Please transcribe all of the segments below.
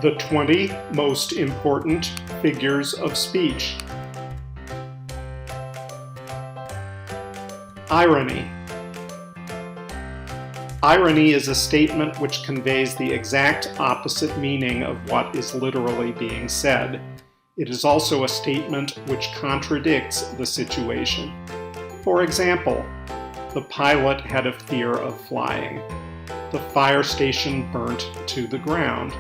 The 20 most important figures of speech. Irony. Irony is a statement which conveys the exact opposite meaning of what is literally being said. It is also a statement which contradicts the situation. For example, the pilot had a fear of flying. The fire station burnt to the ground.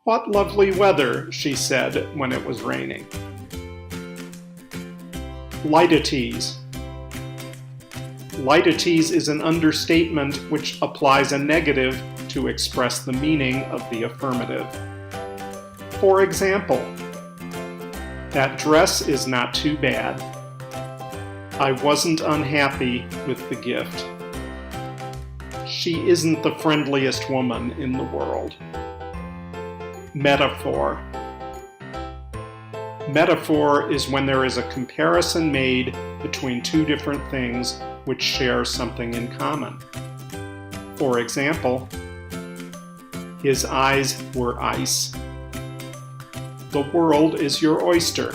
"What lovely weather," she said when it was raining. Lightities. Lightities is an understatement which applies a negative to express the meaning of the affirmative. For example, "That dress is not too bad. I wasn't unhappy with the gift. She isn't the friendliest woman in the world." Metaphor. Metaphor is when there is a comparison made between two different things which share something in common. For example, "His eyes were ice." "The world is your oyster."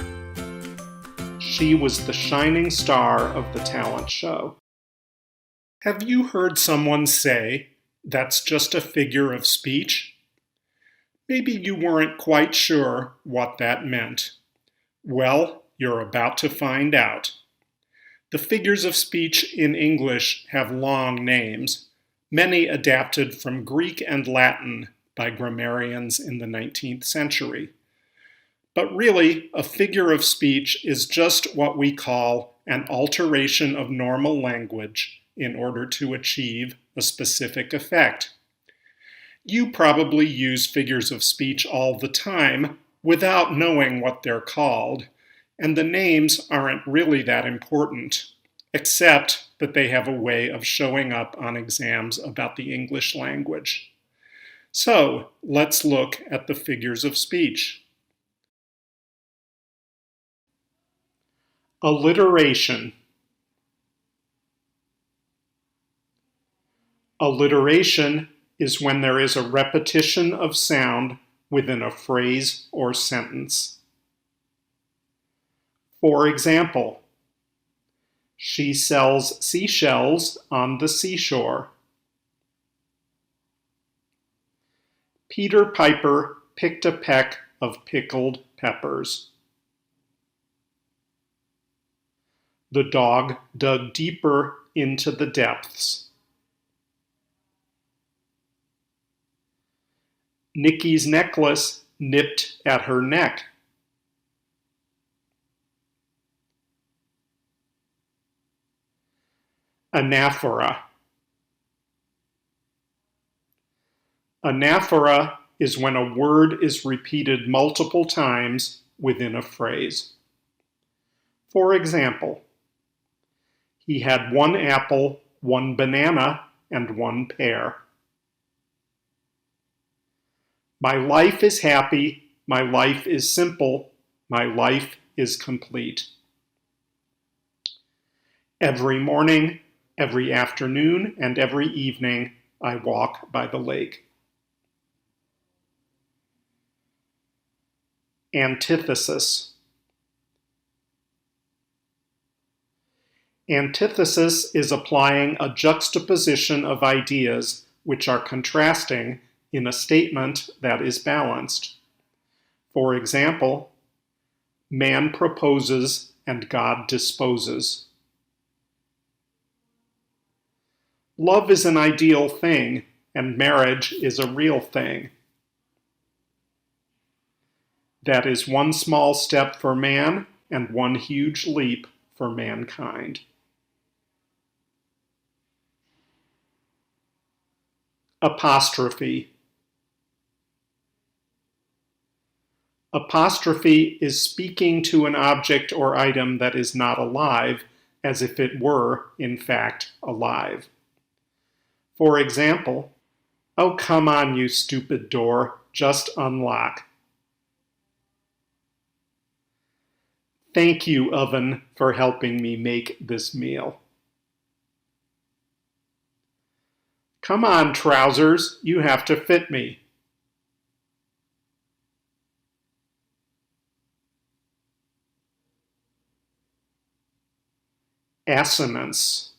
"She was the shining star of the talent show." Have you heard someone say, "That's just a figure of speech"? Maybe you weren't quite sure what that meant. Well, you're about to find out. The figures of speech in English have long names, many adapted from Greek and Latin by grammarians in the 19th century. But really, a figure of speech is just what we call an alteration of normal language in order to achieve a specific effect. You probably use figures of speech all the time without knowing what they're called, and the names aren't really that important, except that they have a way of showing up on exams about the English language. So, let's look at the figures of speech. Alliteration. Alliteration is when there is a repetition of sound within a phrase or sentence. For example, "She sells seashells on the seashore." "Peter Piper picked a peck of pickled peppers." "The dog dug deeper into the depths." "Nikki's necklace nipped at her neck." Anaphora. Anaphora is when a word is repeated multiple times within a phrase. For example, "He had one apple, one banana, and one pear." "My life is happy, my life is simple, my life is complete." "Every morning, every afternoon, and every evening, I walk by the lake." Antithesis. Antithesis is applying a juxtaposition of ideas which are contrasting in a statement that is balanced. For example, "Man proposes and God disposes." Love is an ideal thing, and marriage is a real thing. That is one small step for man and one huge leap for mankind. Apostrophe. Apostrophe is speaking to an object or item that is not alive as if it were, in fact, alive. For example, "Oh, come on, you stupid door, just unlock." "Thank you, oven, for helping me make this meal." "Come on, trousers, you have to fit me." Assonance.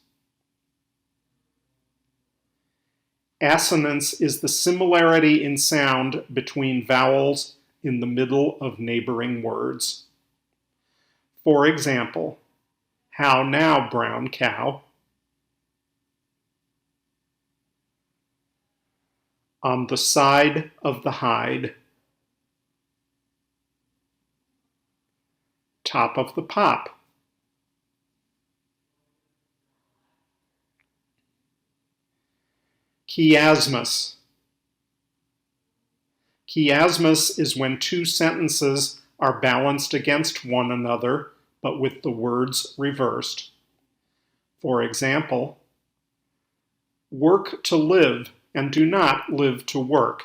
Assonance is the similarity in sound between vowels in the middle of neighboring words. For example, how now, brown cow? On the side of the hide. Top of the pop. Chiasmus. Chiasmus is when two sentences are balanced against one another, but with the words reversed. For example, work to live and do not live to work.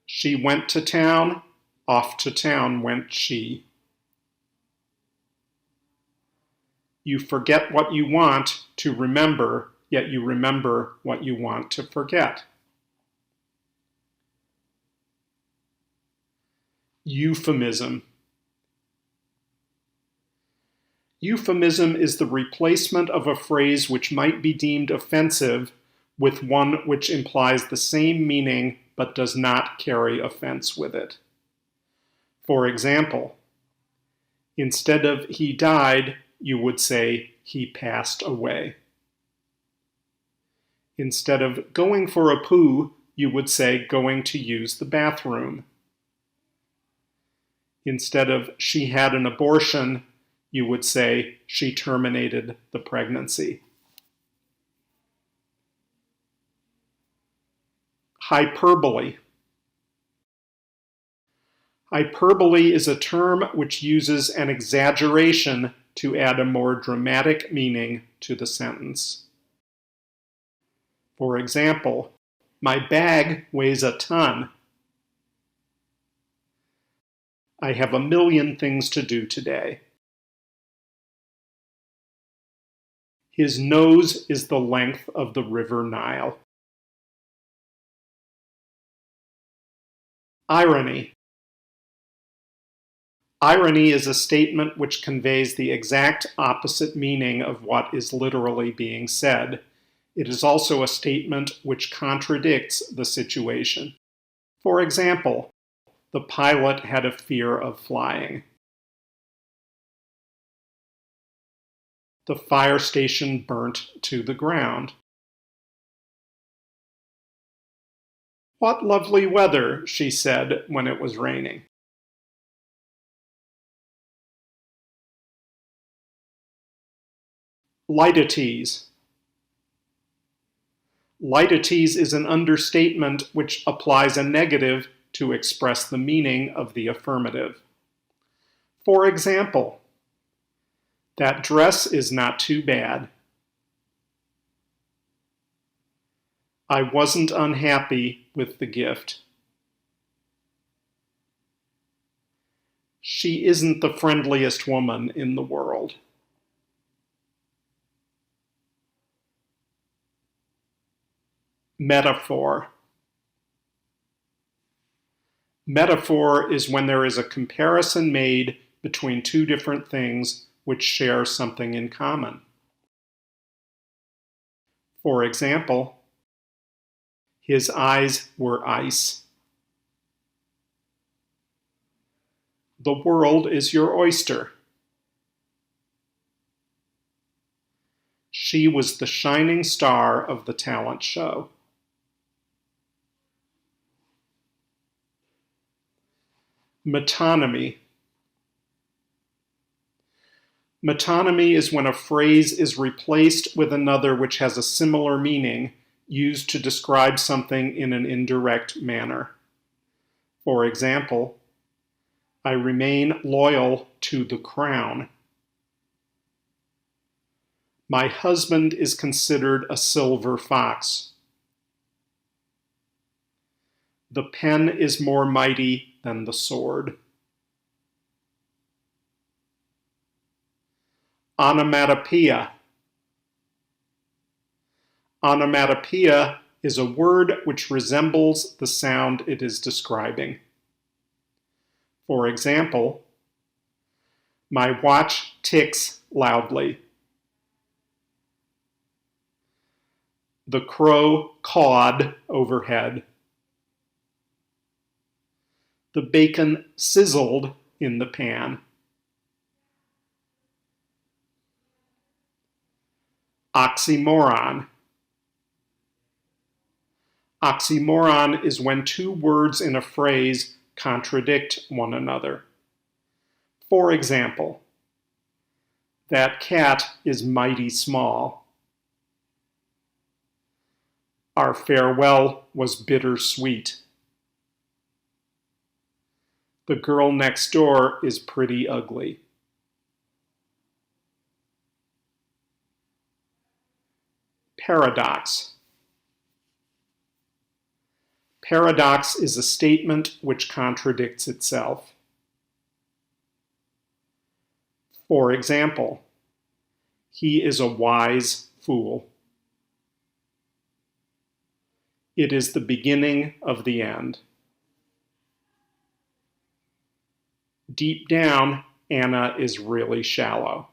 She went to town, off to town went she. You forget what you want to remember, yet you remember what you want to forget. Euphemism. Euphemism is the replacement of a phrase which might be deemed offensive with one which implies the same meaning but does not carry offense with it. For example, instead of he died, you would say he passed away. Instead of going for a poo, you would say going to use the bathroom. Instead of she had an abortion, you would say she terminated the pregnancy. Hyperbole. Hyperbole is a term which uses an exaggeration to add a more dramatic meaning to the sentence. For example, my bag weighs a ton. I have a million things to do today. His nose is the length of the river Nile. Irony. Irony is a statement which conveys the exact opposite meaning of what is literally being said. It is also a statement which contradicts the situation. For example, the pilot had a fear of flying. The fire station burnt to the ground. What lovely weather, she said when it was raining. Lightities. Lightities is an understatement which applies a negative to express the meaning of the affirmative. For example, that dress is not too bad. I wasn't unhappy with the gift. She isn't the friendliest woman in the world. Metaphor. Metaphor is when there is a comparison made between two different things which share something in common. For example, his eyes were ice. The world is your oyster. She was the shining star of the talent show. Metonymy. Metonymy is when a phrase is replaced with another which has a similar meaning, used to describe something in an indirect manner. For example, I remain loyal to the crown. My husband is considered a silver fox. The pen is more mighty than the sword. Onomatopoeia. Onomatopoeia is a word which resembles the sound it is describing. For example, My watch ticks loudly. The crow cawed overhead. The bacon sizzled in the pan. Oxymoron. Oxymoron is when two words in a phrase contradict one another. For example, that cat is mighty small. Our farewell was bittersweet. The girl next door is pretty ugly. Paradox. Paradox is a statement which contradicts itself. For example, he is a wise fool. It is the beginning of the end. Deep down, Anna is really shallow.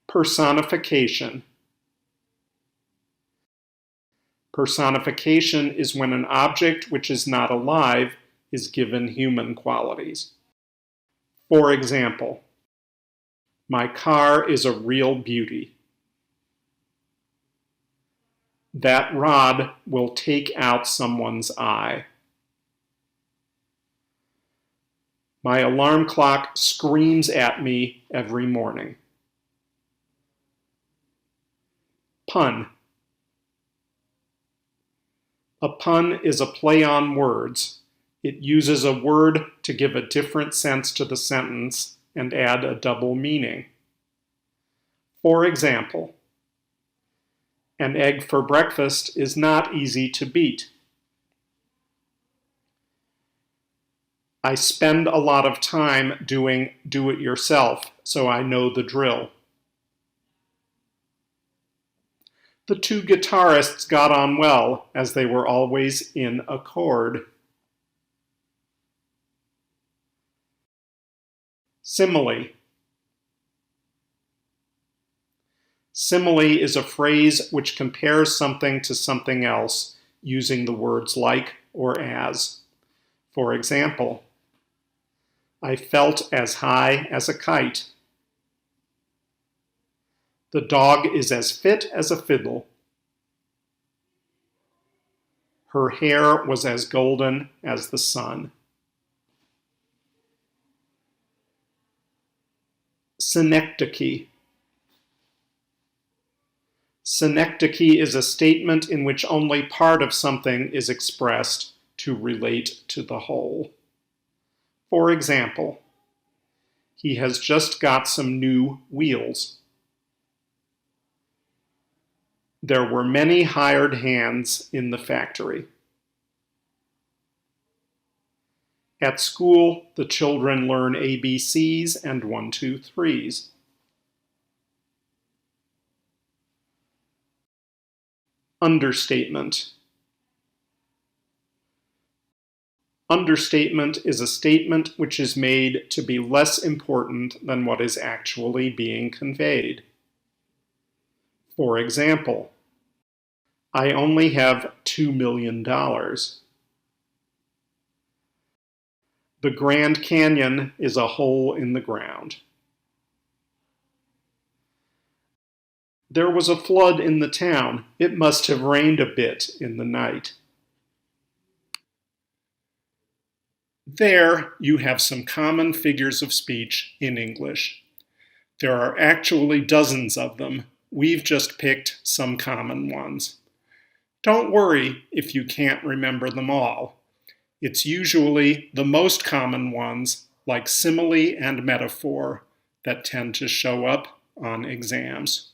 Personification. Personification is when an object which is not alive is given human qualities. For example, my car is a real beauty. That rod will take out someone's eye. My alarm clock screams at me every morning. Pun. A pun is a play on words. It uses a word to give a different sense to the sentence and add a double meaning. For example, an egg for breakfast is not easy to beat. I spend a lot of time doing do-it-yourself, so I know the drill. The two guitarists got on well, as they were always in accord. Simile. Simile is a phrase which compares something to something else using the words like or as. For example, I felt as high as a kite. The dog is as fit as a fiddle. Her hair was as golden as the sun. Synecdoche. Synecdoche is a statement in which only part of something is expressed to relate to the whole. For example, he has just got some new wheels. There were many hired hands in the factory. At school, the children learn ABCs and 1, 2, 3s. Understatement. Understatement is a statement which is made to be less important than what is actually being conveyed. For example, I only have $2 million. The Grand Canyon is a hole in the ground. There was a flood in the town. It must have rained a bit in the night. There you have some common figures of speech in English. There are actually dozens of them. We've just picked some common ones. Don't worry if you can't remember them all. It's usually the most common ones, like simile and metaphor, that tend to show up on exams.